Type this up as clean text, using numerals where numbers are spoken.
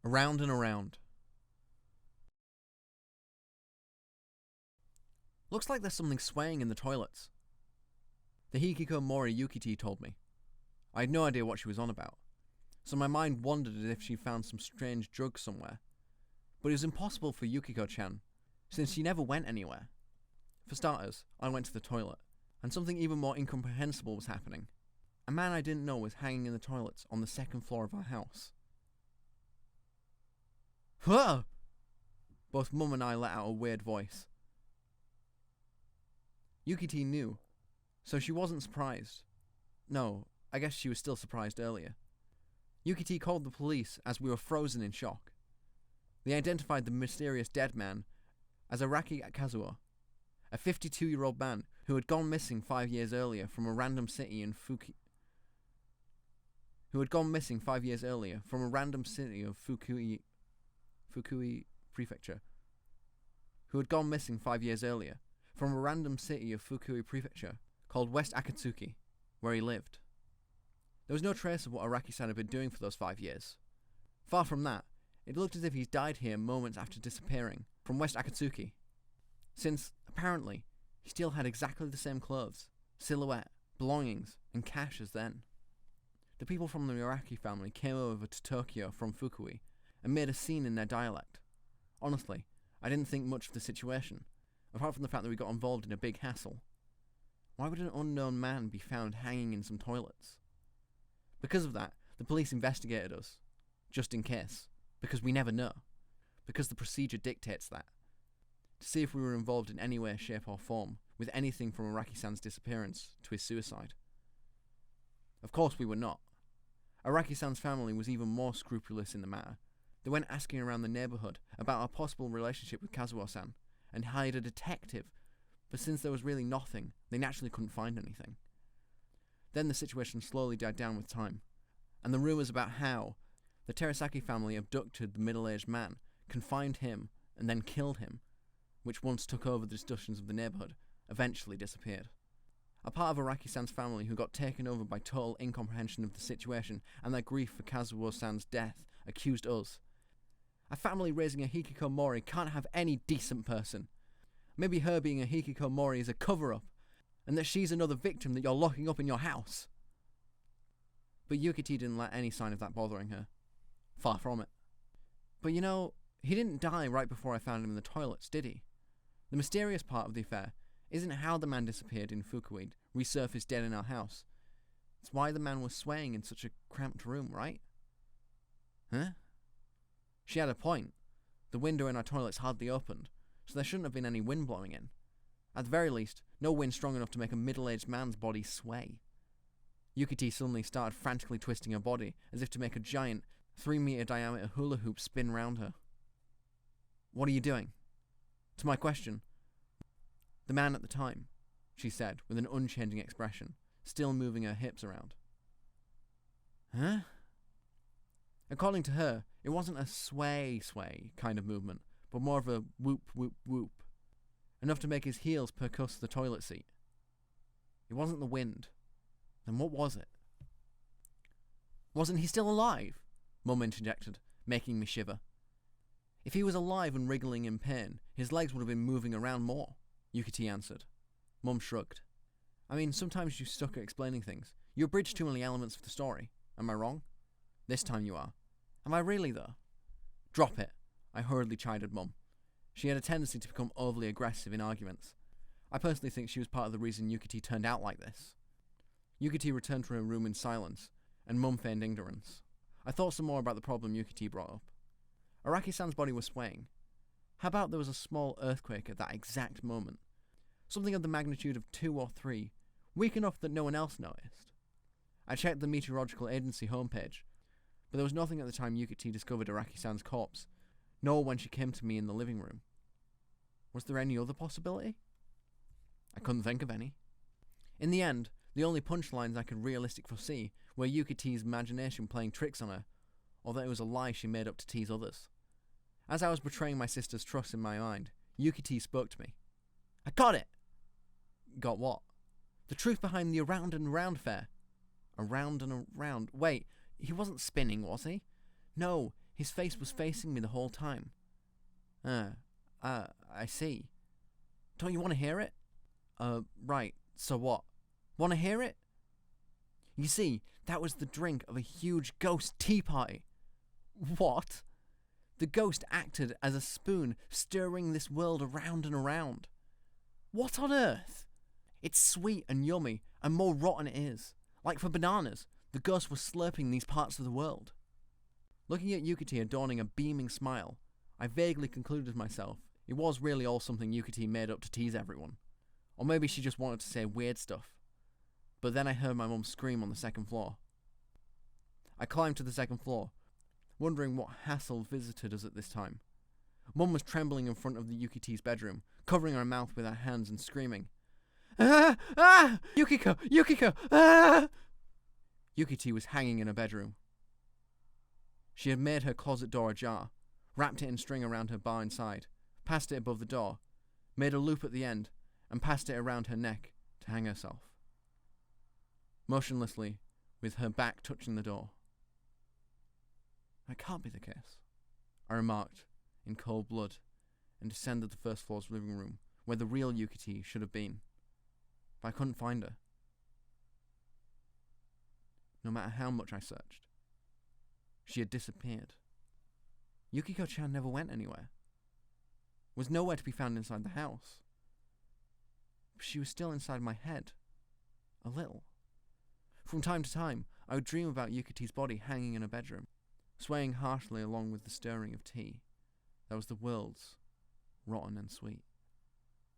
Around and around. Looks like there's something swaying in the toilets. The hikikomori Yukiti told me. I had no idea what she was on about, so my mind wandered as if she found some strange drug somewhere. But it was impossible for Yukiko-chan, since she never went anywhere. For starters, I went to the toilet, and something even more incomprehensible was happening. A man I didn't know was hanging in the toilets on the second floor of our house. Whoa! Both Mum and I let out a weird voice. Yukiti knew, so she wasn't surprised. No, I guess she was still surprised earlier. Yukiti called the police as we were frozen in shock. They identified the mysterious dead man as Araki Kazuo, a 52-year-old man who had gone missing 5 years earlier from a random city of Fukui Prefecture. Called West Akatsuki, where he lived. There was no trace of what Araki-san had been doing for those 5 years. Far from that, it looked as if he's died here moments after disappearing from West Akatsuki, since, apparently, he still had exactly the same clothes, silhouette, belongings, and cash as then. The people from the Araki family came over to Tokyo from Fukui and made a scene in their dialect. Honestly, I didn't think much of the situation, apart from the fact that we got involved in a big hassle. Why would an unknown man be found hanging in some toilets? Because of that, the police investigated us, just in case, because we never know, because the procedure dictates that, to see if we were involved in any way, shape or form with anything from Araki-san's disappearance to his suicide. Of course we were not. Araki-san's family was even more scrupulous in the matter. They went asking around the neighbourhood about our possible relationship with Kazuo-san and hired a detective, but since there was really nothing, they naturally couldn't find anything. Then the situation slowly died down with time, and the rumours about how the Terasaki family abducted the middle-aged man, confined him, and then killed him, which once took over the discussions of the neighbourhood, eventually disappeared. A part of Araki-san's family who got taken over by total incomprehension of the situation and their grief for Kazuo-san's death accused us. A family raising a hikikomori can't have any decent person. Maybe her being a hikikomori is a cover-up, and that she's another victim that you're locking up in your house. But Yukiti didn't let any sign of that bothering her. Far from it. But you know, he didn't die right before I found him in the toilets, did he? The mysterious part of the affair isn't how the man disappeared in Fukui resurfaced dead in our house. It's why the man was swaying in such a cramped room, right? Huh? She had a point. The window in our toilets hardly opened, so there shouldn't have been any wind blowing in. At the very least, no wind strong enough to make a middle-aged man's body sway. Yukiti suddenly started frantically twisting her body, as if to make a giant, 3-meter diameter hula hoop spin round her. What are you doing? To my question, the man at the time, she said, with an unchanging expression, still moving her hips around. Huh? According to her, it wasn't a sway kind of movement, but more of a whoop whoop whoop, enough to make his heels percuss the toilet seat. It wasn't the wind. Then what was it? Wasn't he still alive? Mum interjected, making me shiver. If he was alive and wriggling in pain, his legs would have been moving around more, Yukiti answered. Mum shrugged. I mean, sometimes you suck at explaining things. You abridge too many elements of the story. Am I wrong? This time you are. Am I really, though? Drop it, I hurriedly chided Mum. She had a tendency to become overly aggressive in arguments. I personally think she was part of the reason Yukiti turned out like this. Yukiti returned to her room in silence, and Mum feigned ignorance. I thought some more about the problem Yukiti brought up. Araki-san's body was swaying. How about there was a small earthquake at that exact moment? Something of the magnitude of 2 or 3, weak enough that no one else noticed. I checked the meteorological agency homepage, but there was nothing at the time Yukiti discovered Araki-san's corpse, nor when she came to me in the living room. Was there any other possibility? I couldn't think of any. In the end, the only punchlines I could realistically foresee were Yukiti's imagination playing tricks on her, or that it was a lie she made up to tease others. As I was betraying my sister's trust in my mind, Yukiti spoke to me. I got it! Got what? The truth behind the around and around fair. Around and around. Wait, he wasn't spinning, was he? No, His face was facing me the whole time. I see. Don't you want to hear it? Right, so what? Want to hear it? You see, that was the drink of a huge ghost tea party. What? The ghost acted as a spoon, stirring this world around and around. What on earth? It's sweet and yummy, and more rotten it is. Like for bananas, the ghost was slurping these parts of the world. Looking at Yukiti adorning a beaming smile, I vaguely concluded to myself it was really all something Yukiti made up to tease everyone. Or maybe she just wanted to say weird stuff. But then I heard my mum scream on the second floor. I climbed to the second floor, wondering what hassle visited us at this time. Mum was trembling in front of the Yukiti's bedroom, covering her mouth with her hands and screaming, "Ah! Ah! Yukiko! Yukiko! Ah!" Yukiti was hanging in her bedroom. She had made her closet door ajar, wrapped it in string around her bar inside, passed it above the door, made a loop at the end, and passed it around her neck to hang herself. Motionlessly, with her back touching the door. That can't be the case, I remarked, in cold blood, and descended the first floor's living room, where the real Yukiti should have been. But I couldn't find her. No matter how much I searched. She had disappeared. Yukiko-chan never went anywhere. Was nowhere to be found inside the house. But she was still inside my head. A little. From time to time, I would dream about Yukiti's body hanging in her bedroom, swaying harshly along with the stirring of tea. That was the world's rotten and sweet.